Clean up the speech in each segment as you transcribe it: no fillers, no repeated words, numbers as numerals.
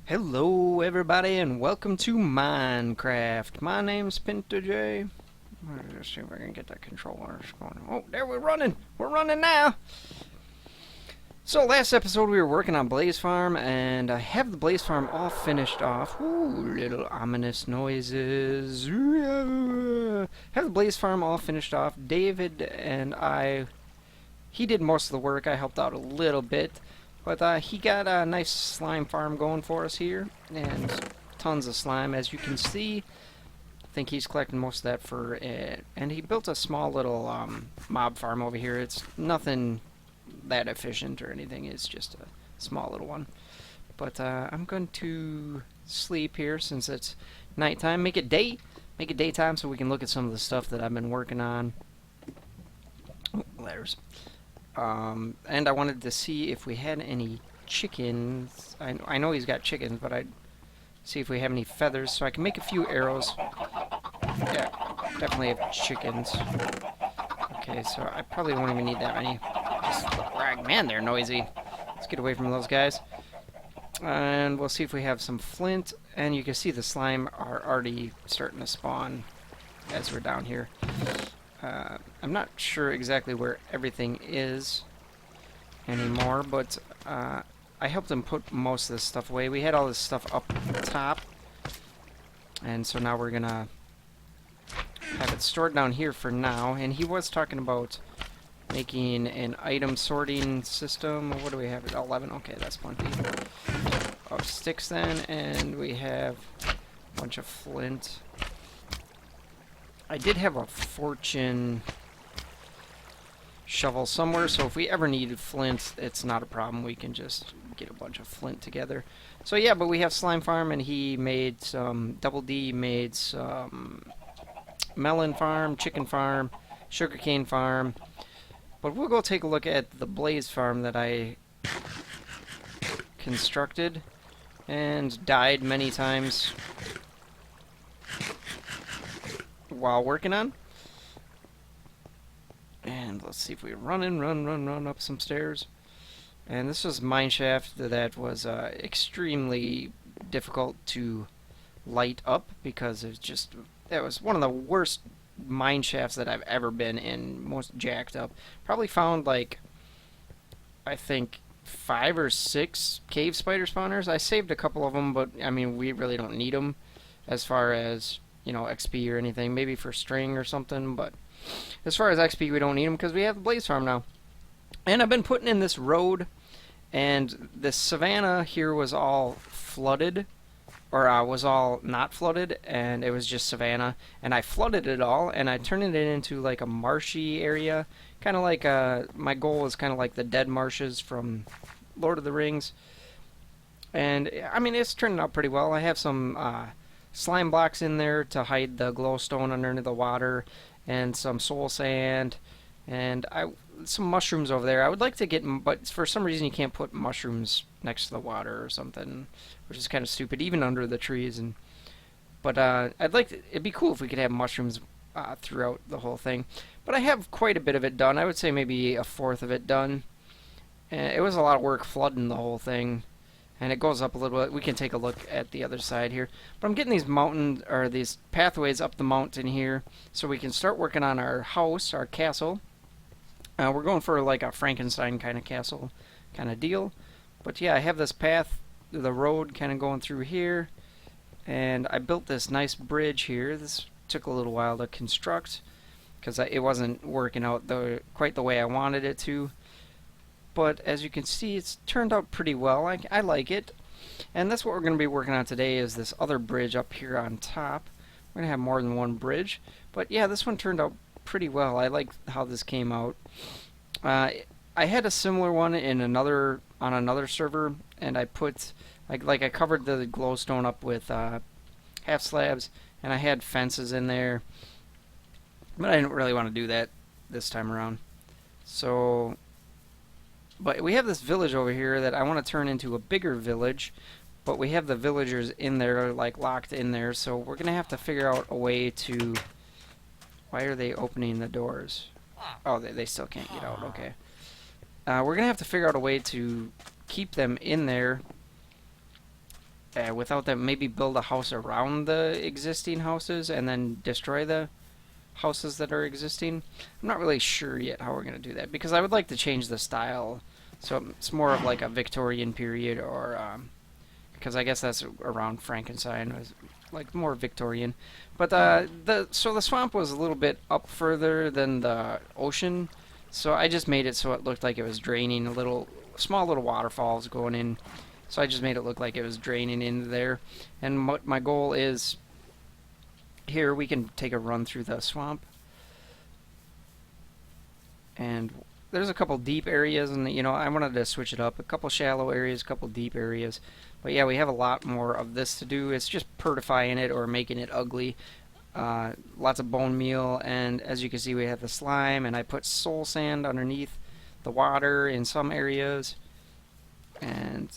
Hello everybody and welcome to Minecraft. My name's PinterJ. Let's see if I can get that controller going. Oh, there we're running! We're running now! So last episode we were working on Blaze Farm and I have the Blaze Farm all finished off. Ooh, little ominous noises. Have the Blaze Farm all finished off. David and he did most of the work. I helped out a little bit. But he got a nice slime farm going for us here, and tons of slime, as you can see. I think he's collecting most of that for it. And he built a small little mob farm over here. It's nothing that efficient or anything. It's just a small little one. But I'm going to sleep here since it's nighttime. Make it daytime so we can look at some of the stuff that I've been working on. Oh, letters. And I wanted to see if we had any chickens. I know he's got chickens, but I'd see if we have any feathers so I can make a few arrows. Yeah, definitely have chickens. Okay, so I probably won't even need that many. Just man, they're noisy. Let's get away from those guys. And we'll see if we have some flint. And you can see the slime are already starting to spawn as we're down here. I'm not sure exactly where everything is anymore, but I helped him put most of this stuff away. We had all this stuff up top, and so now we're gonna have it stored down here for now. And he was talking about making an item sorting system. What do we have? 11. Okay, that's plenty of sticks then, and we have a bunch of flint. I did have a fortune shovel somewhere, so if we ever needed flint, it's not a problem. We can just get a bunch of flint together. So yeah, but we have slime farm, and he made some, Double D made some melon farm, chicken farm, sugarcane farm. But we'll go take a look at the blaze farm that I constructed and died many times while working on. And let's see if we run up some stairs. And this was mine shaft that was extremely difficult to light up because it was one of the worst mine shafts that I've ever been in, most jacked up. Probably found like, I think 5 or 6 cave spider spawners. I saved a couple of them, but I mean we really don't need them as far as, you know, XP or anything, maybe for string or something, but as far as XP, we don't need them because we have the blaze farm now. And I've been putting in this road, and this savanna here was all flooded, or was all not flooded, and it was just savanna, and I flooded it all, and I turned it into like a marshy area, kind of like, my goal is kind of like the dead marshes from Lord of the Rings. And I mean, it's turning out pretty well. I have some slime blocks in there to hide the glowstone underneath the water, and some soul sand, and some mushrooms over there. I would like to get, but for some reason you can't put mushrooms next to the water or something, which is kind of stupid, even under the trees. But it'd be cool if we could have mushrooms throughout the whole thing. But I have quite a bit of it done. I would say maybe a fourth of it done. It was a lot of work flooding the whole thing. And it goes up a little bit. We can take a look at the other side here. But I'm getting these pathways up the mountain here so we can start working on our house, our castle. We're going for like a Frankenstein kind of castle kind of deal. But yeah, I have this path, the road kind of going through here. And I built this nice bridge here. This took a little while to construct because it wasn't working out quite the way I wanted it to. But as you can see, it's turned out pretty well. I like it. And that's what we're going to be working on today, is this other bridge up here on top. We're going to have more than one bridge. But yeah, this one turned out pretty well. I like how this came out. I had a similar one on another server, and I put, I covered the glowstone up with half slabs, and I had fences in there. But I didn't really want to do that this time around. But we have this village over here that I want to turn into a bigger village, but we have the villagers in there, like locked in there, so we're going to have to figure out a way to... Why are they opening the doors? Oh, they still can't get out, okay. We're going to have to figure out a way to keep them in there without them, maybe build a house around the existing houses and then destroy the houses that are existing. I'm not really sure yet how we're going to do that, because I would like to change the style so it's more of like a Victorian period, or because I guess that's around Frankenstein, was like more Victorian. But so the swamp was a little bit up further than the ocean, so I just made it so it looked like it was draining, small little waterfalls going in. So I just made it look like it was draining into there. And my goal is, here we can take a run through the swamp. And there's a couple deep areas, and I wanted to switch it up. A couple shallow areas, a couple deep areas. But yeah, we have a lot more of this to do. It's just purtifying it or making it ugly. Lots of bone meal, and as you can see, we have the slime, and I put soul sand underneath the water in some areas. And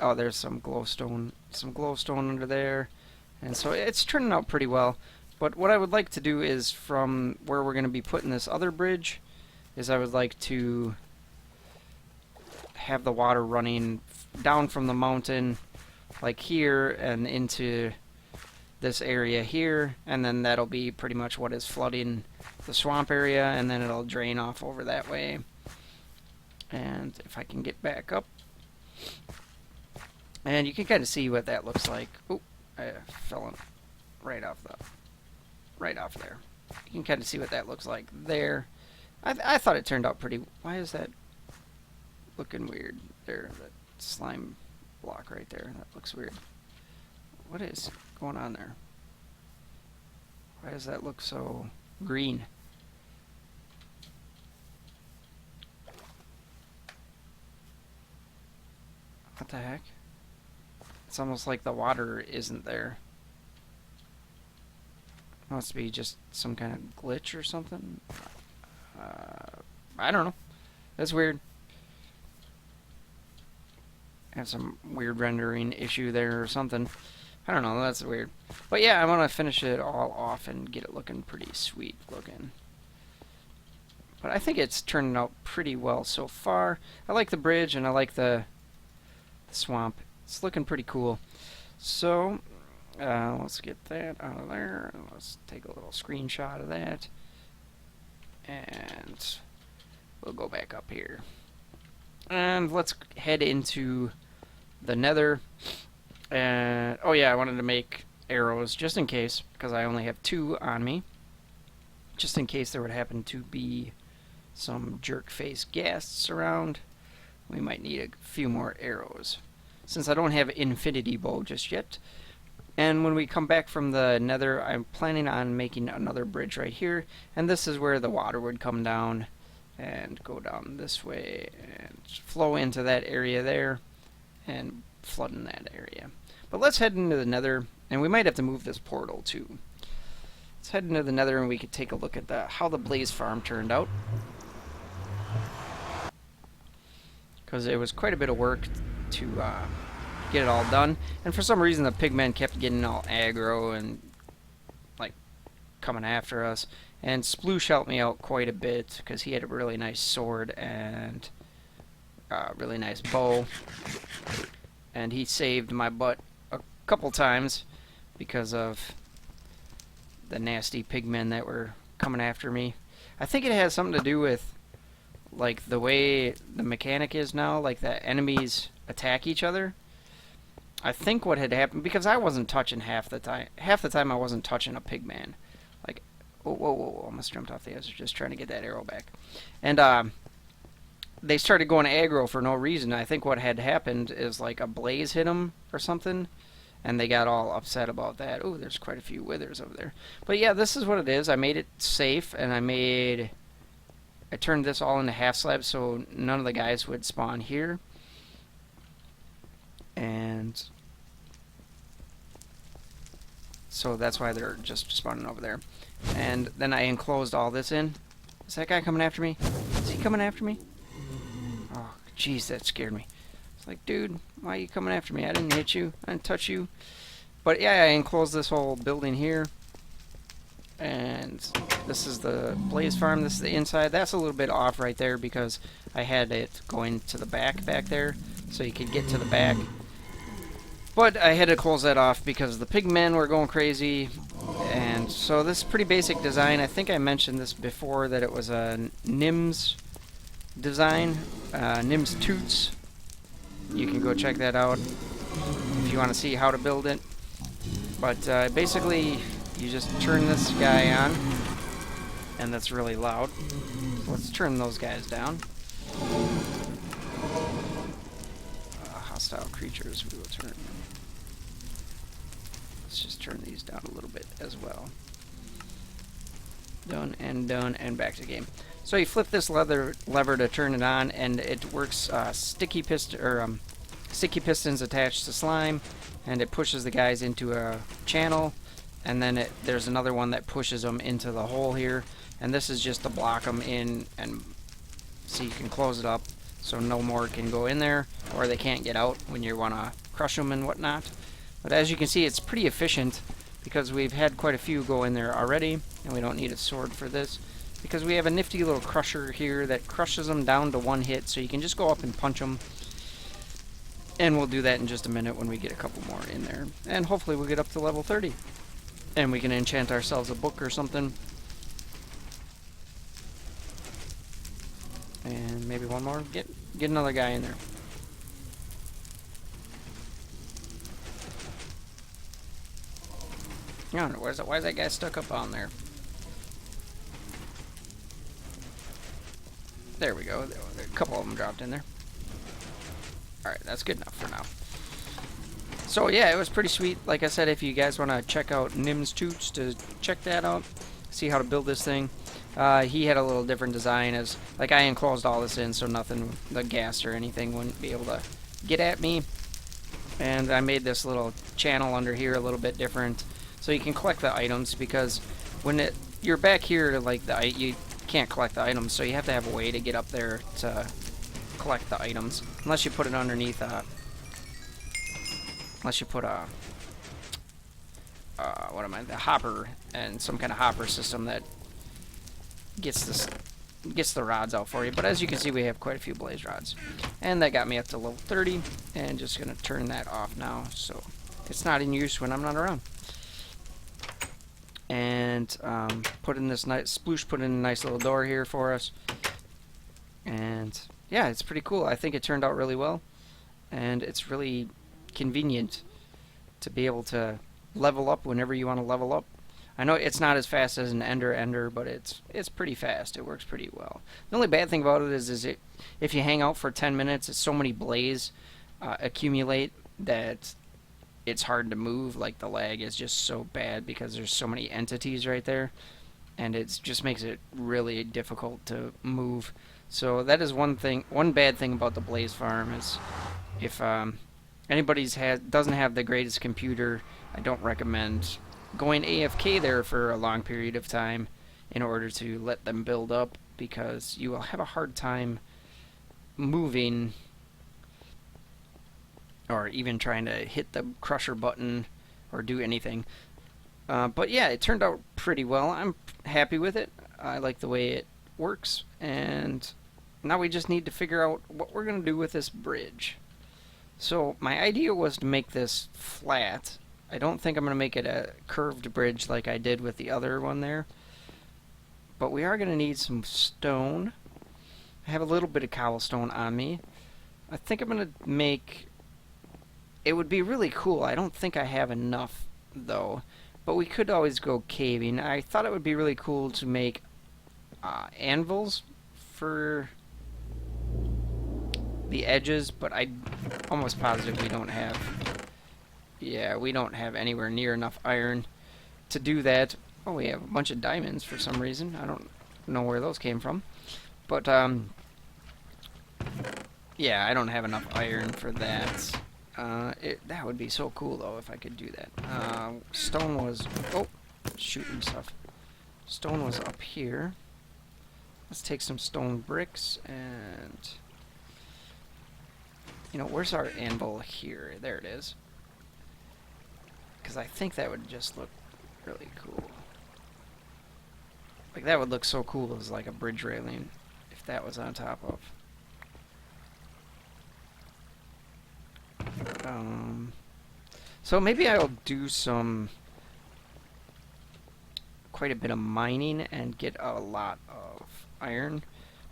oh, there's some glowstone under there, and so it's turning out pretty well. But what I would like to do is, from where we're going to be putting this other bridge, is I would like to have the water running down from the mountain like here and into this area here, and then that'll be pretty much what is flooding the swamp area, and then it'll drain off over that way. And if I can get back up, and you can kind of see what that looks like. Oh, I fell right off there. You can kind of see what that looks like there. I thought it turned out pretty. Why is that looking weird there? That slime block right there. That looks weird. What is going on there? Why does that look so green? What the heck? It's almost like the water isn't there. Must be just some kind of glitch or something. I don't know. That's weird. Have some weird rendering issue there or something. I don't know. That's weird. But yeah, I want to finish it all off and get it looking pretty sweet looking. But I think it's turning out pretty well so far. I like the bridge, and I like the swamp. It's looking pretty cool. So let's get that out of there. Let's take a little screenshot of that, and we'll go back up here, and let's head into the nether. And oh yeah, I wanted to make arrows just in case, because I only have 2 on me, just in case there would happen to be some jerk-face ghasts around. We might need a few more arrows, since I don't have infinity bow just yet. And when we come back from the nether, I'm planning on making another bridge right here, and this is where the water would come down and go down this way and flow into that area there and flood in that area. But let's head into the nether, and we might have to move this portal too. Let's head into the nether, and we could take a look at how the blaze farm turned out, because it was quite a bit of work to get it all done. And for some reason the pigmen kept getting all aggro and like coming after us, and Sploosh helped me out quite a bit because he had a really nice sword and a really nice bow, and he saved my butt a couple times because of the nasty pigmen that were coming after me. I think it has something to do with like the way the mechanic is now, like the enemies attack each other. I think what had happened, because I wasn't touching half the time I wasn't touching a pigman. Like, whoa, almost jumped off the edge, just trying to get that arrow back. And they started going aggro for no reason. I think what had happened is like a blaze hit them or something, and they got all upset about that. Oh, there's quite a few withers over there. But yeah, this is what it is. I made it safe, and I turned this all into half slabs so none of the guys would spawn here. And so that's why they're just spawning over there. And then I enclosed all this in. Is that guy coming after me? Is he coming after me? Oh, jeez, that scared me. It's like, dude, why are you coming after me? I didn't hit you. I didn't touch you. But yeah, I enclosed this whole building here. And this is the blaze farm. This is the inside. That's a little bit off right there because I had it going to the back there, so you could get to the back. But I had to close that off because the pigmen were going crazy. And so this is pretty basic design. I think I mentioned this before, that it was a NIMS design, NIMS Toots. You can go check that out if you want to see how to build it. But basically, you just turn this guy on, and that's really loud. Let's turn those guys down. Hostile creatures, we will turn. Let's just turn these down a little bit as well. Done, and back to game. So you flip this lever to turn it on, and it works sticky pistons attached to slime, and it pushes the guys into a channel, and then there's another one that pushes them into the hole here, and this is just to block them in, and so you can close it up so no more can go in there, or they can't get out when you want to crush them and whatnot. But as you can see, it's pretty efficient because we've had quite a few go in there already, and we don't need a sword for this because we have a nifty little crusher here that crushes them down to one hit, so you can just go up and punch them. And we'll do that in just a minute when we get a couple more in there. And hopefully we'll get up to level 30. And we can enchant ourselves a book or something. And maybe one more. Get another guy in there. I don't know, why is that guy stuck up on there? There we go. A couple of them dropped in there. Alright, that's good enough for now. So yeah, it was pretty sweet. Like I said, if you guys want to check out Nim's Toots to check that out, see how to build this thing. He had a little different design, as like I enclosed all this in so nothing, the gas or anything wouldn't be able to get at me. And I made this little channel under here a little bit different, so you can collect the items, because when you're back here, like you can't collect the items, so you have to have a way to get up there to collect the items, unless you put it underneath unless you put a the hopper, and some kind of hopper system that gets the rods out for you. But as you can see, we have quite a few blaze rods, and that got me up to level 30, and just gonna turn that off now so it's not in use when I'm not around. And put in this nice sploosh, put in a nice little door here for us, and yeah, it's pretty cool. I think it turned out really well, and it's really convenient to be able to level up whenever you want to level up. I know it's not as fast as an Ender, but it's pretty fast. It works pretty well. The only bad thing about it is if you hang out for 10 minutes, so many blaze accumulate that it's hard to move. Like, the lag is just so bad because there's so many entities right there, and it just makes it really difficult to move. So that is one bad thing about the blaze farm, is if anybody doesn't have the greatest computer, I don't recommend going AFK there for a long period of time in order to let them build up, because you will have a hard time moving, or even trying to hit the crusher button or do anything. But yeah, it turned out pretty well. I'm happy with it. I like the way it works, and now we just need to figure out what we're going to do with this bridge. So my idea was to make this flat. I don't think I'm going to make it a curved bridge like I did with the other one there, but we are going to need some stone. I have a little bit of cobblestone on me. I think I'm going to make... It would be really cool. I don't think I have enough, though, but we could always go caving. I thought it would be really cool to make anvils for the edges, but I'm almost positive we don't have... Yeah, we don't have anywhere near enough iron to do that. Oh, we have a bunch of diamonds for some reason. I don't know where those came from. But, yeah, I don't have enough iron for that. That would be so cool, though, if I could do that. Stone was... Oh, shooting stuff. Stone was up here. Let's take some stone bricks and... You know, where's our anvil here? There it is. Because I think that would just look really cool. Like, that would look so cool as like a bridge railing if that was on top of. So maybe I'll do quite a bit of mining and get a lot of iron.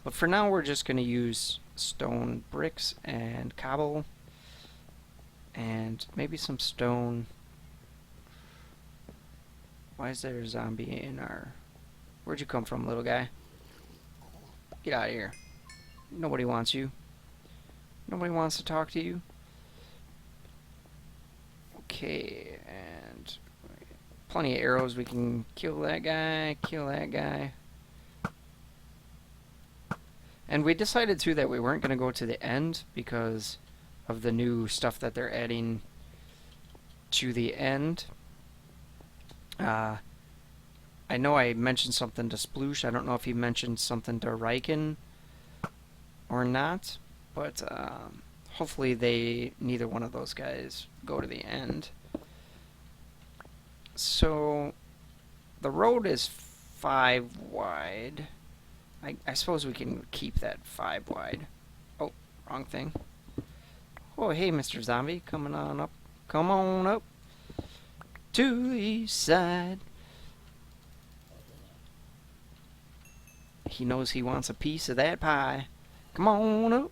But for now, we're just going to use stone bricks and cobble and maybe some stone. Why is there a zombie in our... Where'd you come from, little guy? Get out of here. Nobody wants you. Nobody wants to talk to you. Okay, and plenty of arrows. We can kill that guy, kill that guy. And we decided, too, that we weren't going to go to the end because of the new stuff that they're adding to the end. I know I mentioned something to Sploosh. I don't know if he mentioned something to Reikan or not, but hopefully neither one of those guys go to the end. So the road is 5 wide. I suppose we can keep that 5 wide. Oh, wrong thing. Oh, hey, Mr. Zombie, coming on up. Come on up to the east side. He knows he wants a piece of that pie. Come on up.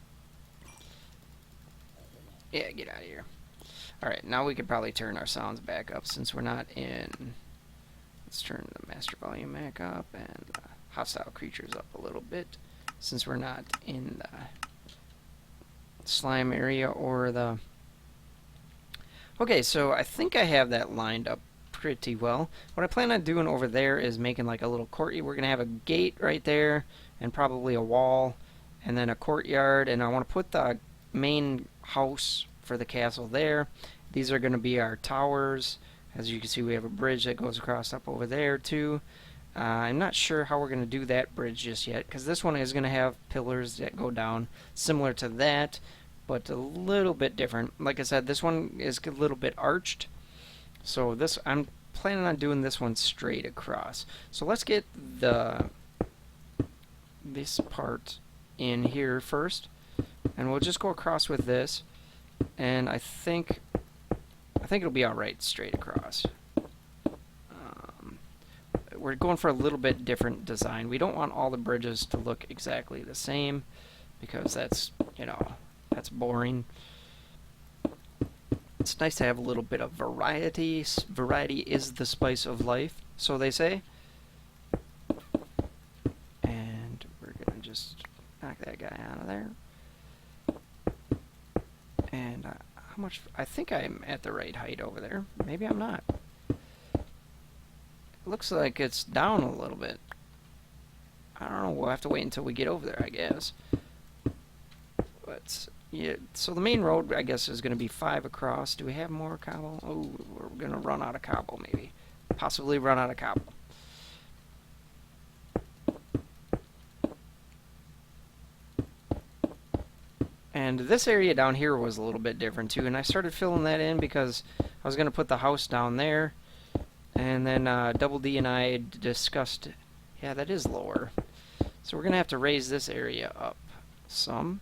Yeah, get out of here. Alright, now we could probably turn our sounds back up since we're not in... Let's turn the master volume back up and hostile creatures up a little bit since we're not in the slime area or the... Okay, so I think I have that lined up pretty well. What I plan on doing over there is making like a little courtyard. We're going to have a gate right there and probably a wall and then a courtyard, and I want to put the main house for the castle there. These are going to be our towers. As you can see, we have a bridge that goes across up over there too. I'm not sure how we're going to do that bridge just yet, because this one is going to have pillars that go down similar to that, but a little bit different. Like I said, this one is a little bit arched. So this, I'm planning on doing this one straight across. So let's get this part in here first, and we'll just go across with this. And I think it'll be all right straight across. We're going for a little bit different design. We don't want all the bridges to look exactly the same because that's, you know, that's boring. It's nice to have a little bit of variety. Variety is the spice of life, so they say. And we're gonna just knock that guy out of there. And how much? I think I'm at the right height over there. Maybe I'm not. It looks like it's down a little bit. I don't know. We'll have to wait until we get over there, I guess. But yeah, so the main road, I guess, is going to be 5 across. Do we have more cobble? Oh, we're going to run out of cobble, maybe. Possibly run out of cobble. And this area down here was a little bit different, too. And I started filling that in because I was going to put the house down there. And then Double D and I discussed, yeah, that is lower. So we're going to have to raise this area up some.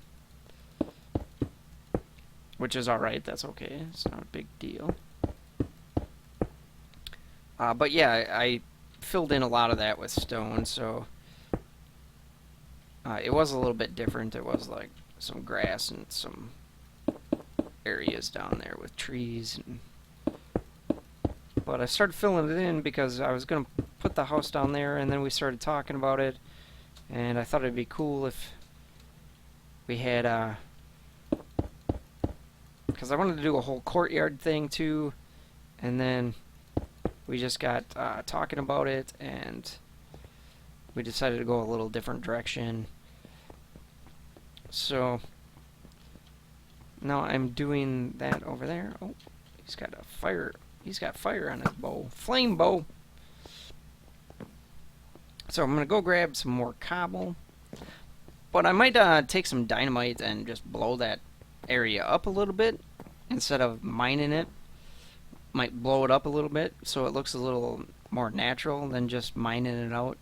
Which is alright, that's okay. It's not a big deal. But yeah, I filled in a lot of that with stone, so it was a little bit different. It was like some grass and some areas down there with trees. But I started filling it in because I was going to put the house down there, and then we started talking about it. And I thought it'd be cool if we had... because I wanted to do a whole courtyard thing too, and then we just got talking about it, and we decided to go a little different direction. So now I'm doing that over there. Oh, he's got a fire. He's got fire on his bow, flame bow. So I'm gonna go grab some more cobble, but I might take some dynamite and just blow that area up a little bit instead of mining it. Might blow it up a little bit so it looks a little more natural than just mining it out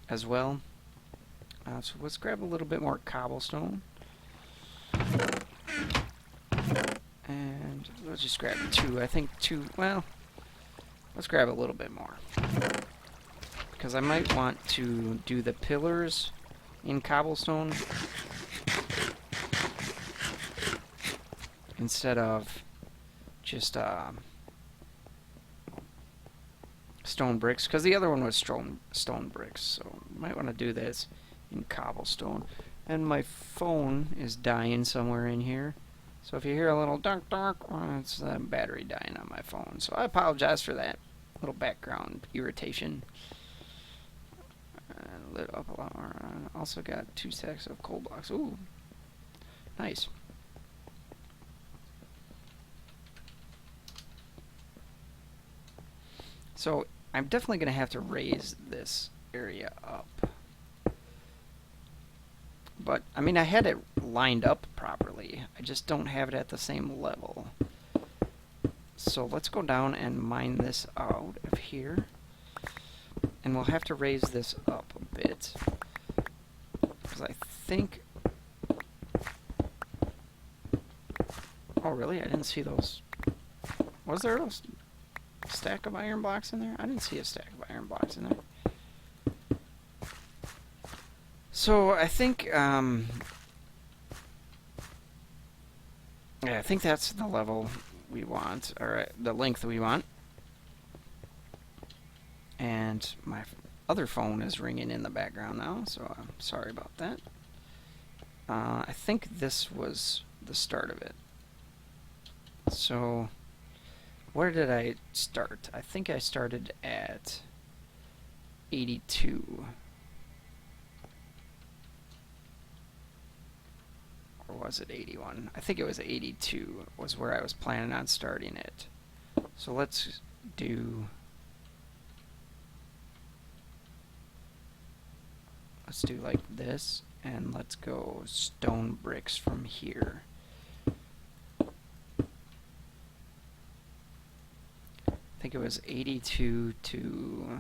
as well. So let's grab a little bit more cobblestone. And let's just grab 2. I think 2, well, let's grab a little bit more. Because I might want to do the pillars in cobblestone instead of just stone bricks, because the other one was stone bricks, so might want to do this in cobblestone. And my phone is dying somewhere in here, so if you hear a little dark, well, it's the battery dying on my phone, so I apologize for that little background irritation. Lit up a lot more. Also got 2 stacks of coal blocks. Ooh, nice. So I'm definitely going to have to raise this area up. But, I mean, I had it lined up properly. I just don't have it at the same level. So let's go down and mine this out of here. And we'll have to raise this up a bit. Because I think... Oh, really? I didn't see those. Was there a stack of iron blocks in there? I didn't see a stack of iron blocks in there. So I think, yeah, I think that's the level we want, or the length we want. And my other phone is ringing in the background now, so I'm sorry about that. I think this was the start of it. So, where did I start? I think I started at 82. Or was it 81? I think it was 82 was where I was planning on starting it. So let's do... Let's do like this, and let's go stone bricks from here. I think it was 82 to...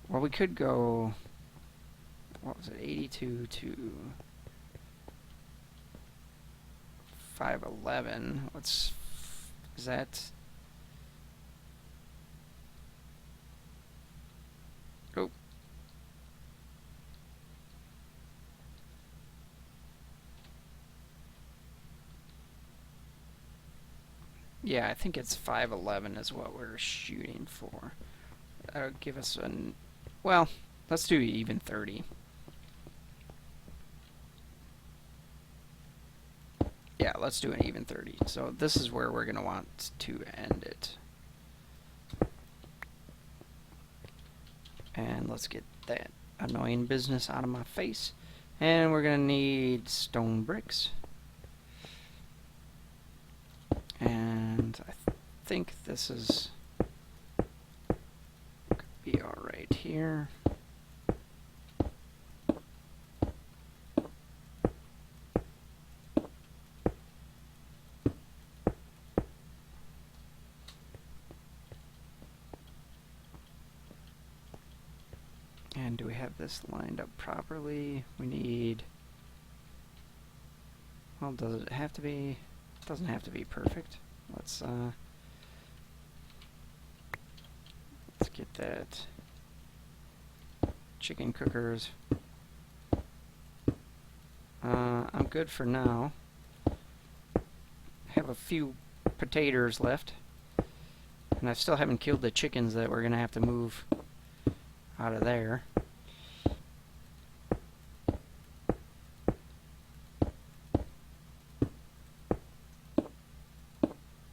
Well, we could go... What was it? 82 to... 511. What's... Is that... Oh. Yeah, I think it's 511 is what we're shooting for. That would give us an... Well, let's do even 30. Yeah, let's do an even 30. So this is where we're going to want to end it. And let's get that annoying business out of my face. And we're going to need stone bricks. And I think this is could be alright here. And do we have this lined up properly? We need... Well, does it have to be... It doesn't have to be perfect. Let's get that chicken cookers. I'm good for now. I have a few potatoes left, and I still haven't killed the chickens that we're gonna have to move out of there.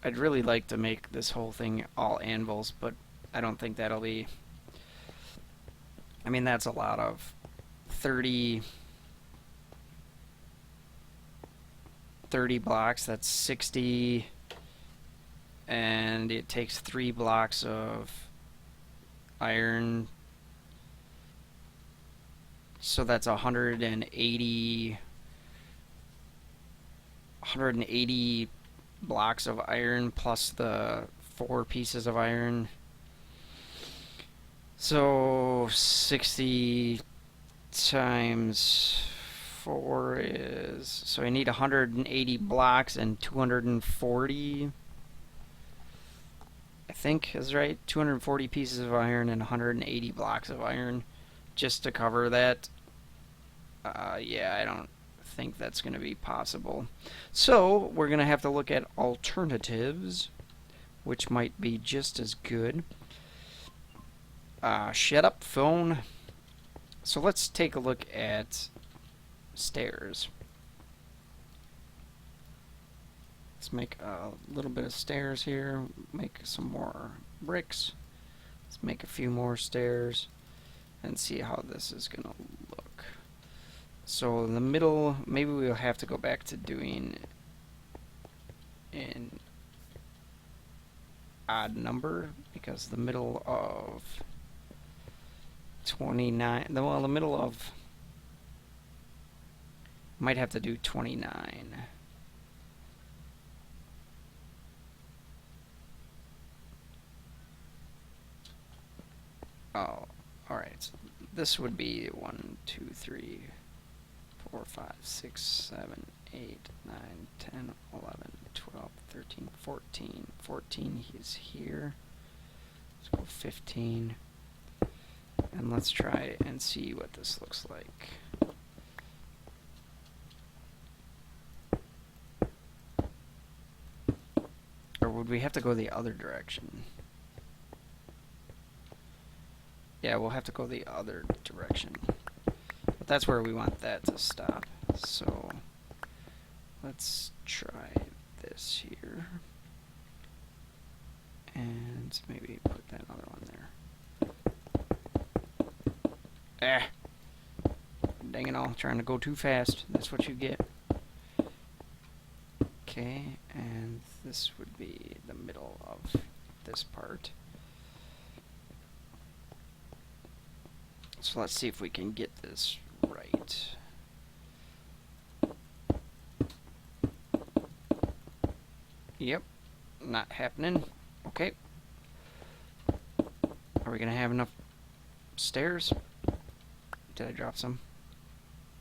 I'd really like to make this whole thing all anvils, but I don't think that'll be... I mean, that's a lot of 30 blocks, that's 60, and it takes 3 blocks of iron, so that's 180 blocks of iron plus the 4 pieces of iron. So 60 times 4 is, so I need 180 blocks and 240, I think is right, 240 pieces of iron and 180 blocks of iron just to cover that. Yeah, I don't think that's going to be possible. So we're going to have to look at alternatives, which might be just as good. Shut up, phone. So let's take a look at stairs. Let's make a little bit of stairs here, make some more bricks. Let's make a few more stairs and see how this is going to look. So in the middle, maybe we'll have to go back to doing an odd number, because the middle of 29, well, the middle of, might have to do 29. Oh, alright. This would be 1, 2, 3, 4, 5, 6, 7, 8, 9, 10, 11, 12, 13, 14. 14 is here. Let's go 15. And let's try and see what this looks like. Or would we have to go the other direction? Yeah, we'll have to go the other direction. But that's where we want that to stop. So let's try this here. And maybe put that other one there. Dang it all, trying to go too fast. That's what you get. Okay, and this would be the middle of this part. So let's see if we can get this right. Yep, not happening. Okay. Are we gonna have enough stairs? Did I drop some?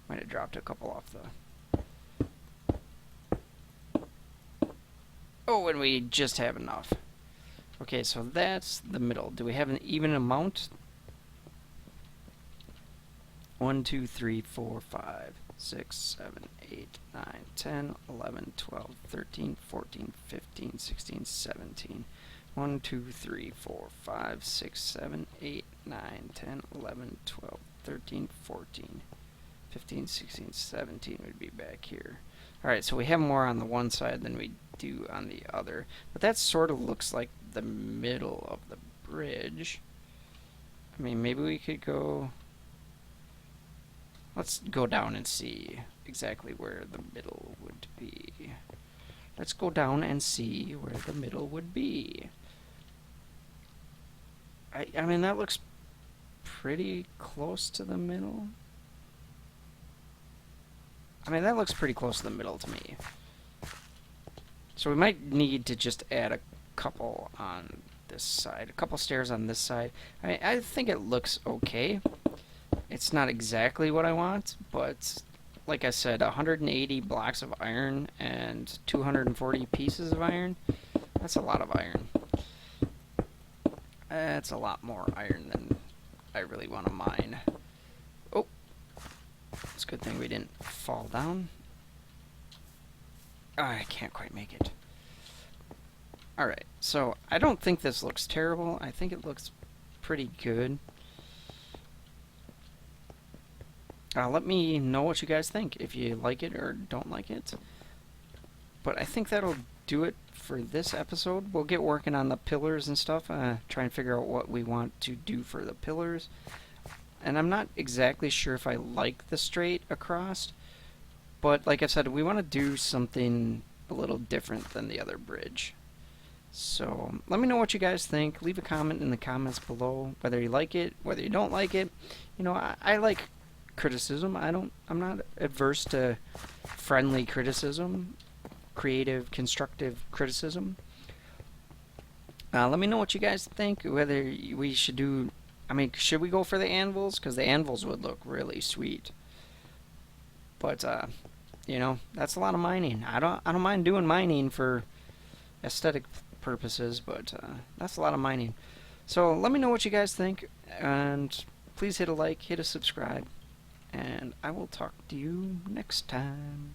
Might have dropped a couple off the... Oh, and we just have enough. Okay, so that's the middle. Do we have an even amount? 1, 2, 3, 4, 5, 6, 7, 8, 9, 10, 11, 12, 13, 14, 15, 16, 17. 1, 2, 3, 4, 5, 6, 7, 8, 9, 10, 11, 12, 13, 14, 15, 16, 17 would be back here. Alright, so we have more on the one side than we do on the other. But that sort of looks like the middle of the bridge. I mean, maybe we could go... Let's go down and see exactly where the middle would be. Let's go down and see where the middle would be. I mean, that looks pretty close to the middle. I mean, that looks pretty close to the middle to me. So we might need to just add a couple on this side, a couple stairs on this side. I think it looks okay. It's not exactly what I want, but like I said, 180 blocks of iron and 240 pieces of iron, that's a lot of iron. That's a lot more iron than I really want to mine. Oh, it's a good thing we didn't fall down. Oh, I can't quite make it. Alright, so I don't think this looks terrible. I think it looks pretty good. Let me know what you guys think, if you like it or don't like it. But I think that'll do it for this episode. We'll get working on the pillars and stuff, try and figure out what we want to do for the pillars. And I'm not exactly sure if I like the straight across, but like I said, we want to do something a little different than the other bridge. So let me know what you guys think. Leave a comment in the comments below, whether you like it, whether you don't like it. You know, I like criticism. I'm not adverse to friendly criticism, creative, constructive criticism. Let me know what you guys think, whether we should do, I mean, should we go for the anvils? Because the anvils would look really sweet. But you know, that's a lot of mining. I don't mind doing mining for aesthetic purposes, but that's a lot of mining. So let me know what you guys think, and please hit a like, hit a subscribe, and I will talk to you next time.